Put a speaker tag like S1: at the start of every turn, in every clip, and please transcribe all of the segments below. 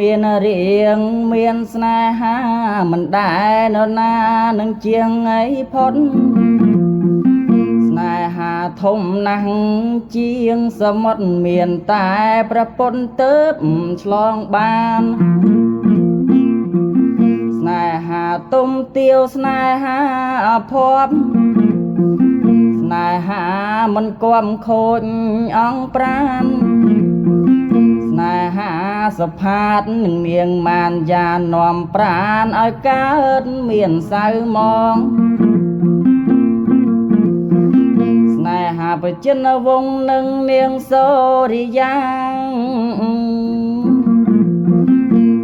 S1: មានរៀងមានស្នេហាមិនដែលនរណានឹងជាងអីផុតស្នេហាធំណាស់ជាងសមុទ្រមានតែប្រពន្ធទៅឆ្លងបានស្នេហាទុំទាវស្នេហាអភ័ព្វស្នេហាមិនគំខូចអង្គប្រានស្នេហាសុផាតនឹងនាងម៉ានយ៉ានាំប្រានឲ្យកើតមានសៅមងស្នេហាបចិនវងศ์នឹងនាងសូរិយា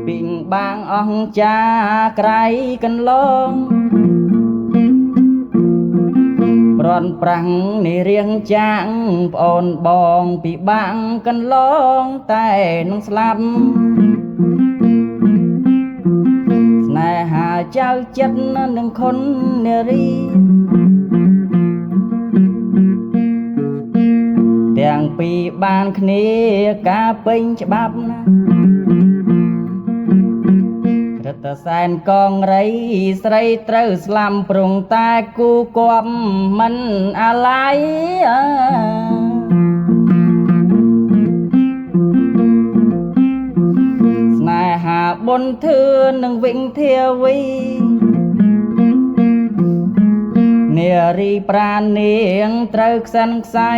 S1: ពីងបាងអង្ចាក្រៃកន្លងប្រន់ប្រាំងនេះរៀងចាងប្អូនបងពីបាំងកន្លងតែនឹងស្លាប់ស្នេហាចៅចិត្តនឹងខុននារីទាំងពីរបានគ្នាការពេញច្បាប់ណារតសែនកងរីស្រីត្រូវស្លាំប្រងតែគូគំមិនអាឡ័យស្នេហាបុណ្យធឿននឹងវិញធាវីនារីប្រាណនាងត្រូវខ្សិនខ្សៃ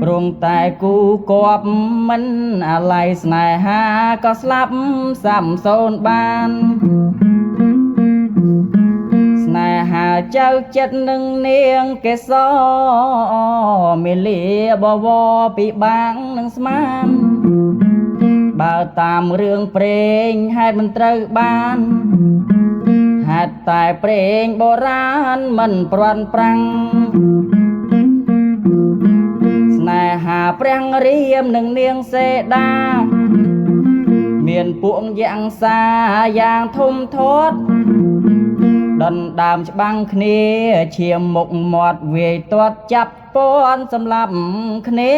S1: ព្រមតែគូគប់មិនអាឡ័យស្នេហាក៏ស្លាប់សាំសូនបានស្នេហាចៅចិត្តនឹងនាងកេសមេលាបវពីបាំងនឹងស្មានបើតាមរឿងព្រេងហេតុមិនត្រូវបានហេតុតែព្រេងបុរាណមិនព្រាន់ប្រាំងស្នេហាព្រះរាមនឹងនាងសេដាមានពួកយ៉ាងសាយ៉ាងធំធាត់ដណ្ដើមច្បាំងគ្នាឈាមមុខមាត់វាយទាត់ចាប់ពាន់សម្លាប់គ្នា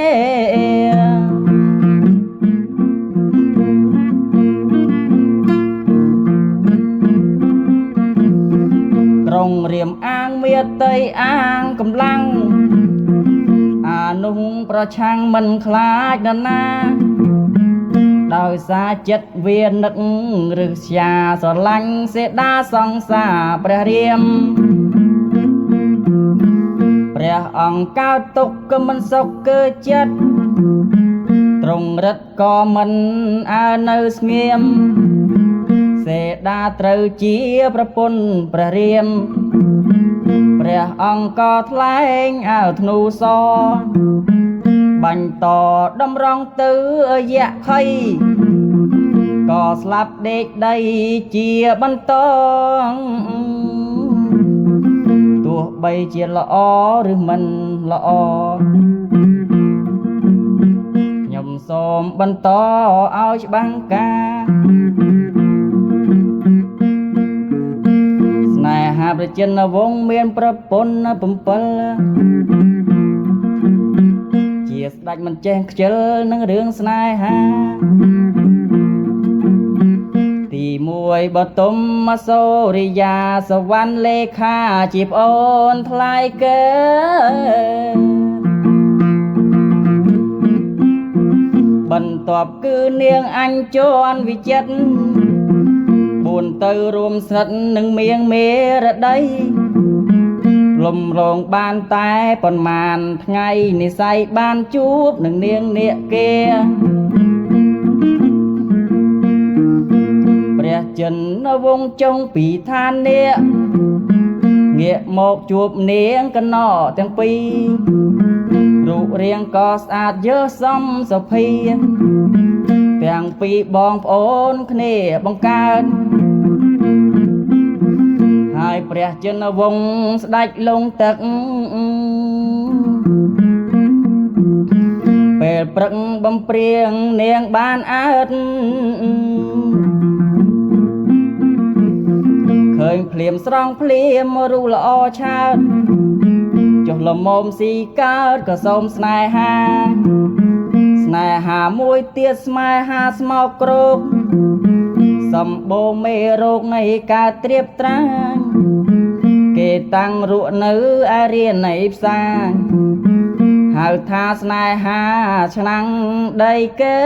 S1: ក្រុងរាមអាងមាតីអាងកម្លាំងអានោះប្រឆាំងមិនខ្លាចនរណាដោយសារចិត្តវានឹករឹស្យាស្រឡាញ់សេដាសង្សារព្រះរាមព្រះអង្គកើតទុកក៏មិនសុខគឺចិត្តទ្រង់រិទ្ធក៏មិនអើនៅស្ងៀមសេដាត្រូវជាប្រពន្ធព្រះរាមព្រះអង្គក៏ថ្លែងអើធ្នូសបាញ់តតម្រង់ទៅយៈខៃក៏ស្លាប់ដេកដីជាបន្តទោះបីជាល្អឬមិនល្អខ្ញុំសូមបន្តឲ្យច្បាំងការស្នេហាប្រជិនវងศ์មានប្រពន្ធ7ជាស្ដេចមិនចេះខ្ជិលនឹងរឿងស្នេហាទី1បតុមសូរិយាសវណ្ណលេខាជាប្អូនថ្លៃកើបន្ទាប់គឺនាងអញ្ជន់វិចិត្រ4ទៅរួមស្និទ្ធនឹងមៀងមេរដីលំរងបានតែប៉ុន្មានថ្ងៃនិស័យបានជួបនឹងនាងនាគគេព្រះចិនវងចុងពីឋាននាគងាកមកជួបនាងកណោទាំងពីររូបរាងក៏ស្អាតយើសមសុភីទាំងពីរបងប្អូនគ្នាបង្កើតហើយព្រះចិនវងศ์ស្ដេចលងទឹកពេលព្រឹកបំព្រៀងនាងបានអើតឃើញភ្លាមស្រង់ភ្លាមរូបល្អឆើតចុះលមមស៊ីកើតក៏សូមស្នេហាស្ ណែហាមួយទៀតស្នេហាស្មោកគ្រោកសម្បូរមេរោគនៃការត្រៀបត្រាញគេតាំងរក់នៅឯរាននៃផ្សារហៅថាស្នេហាឆ្នាំងដីកើ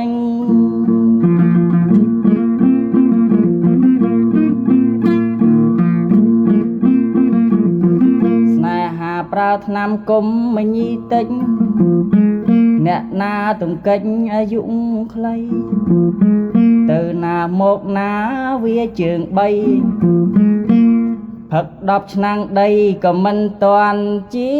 S1: ងស្នេហាប្រើថ្នាំគុំមញីតិចអ្នកណាទំកិច្ចអាយុខ្លីទៅណាមកណាវាជើងបីផឹក10ឆ្នាំងដីក៏មិនតាន់ជា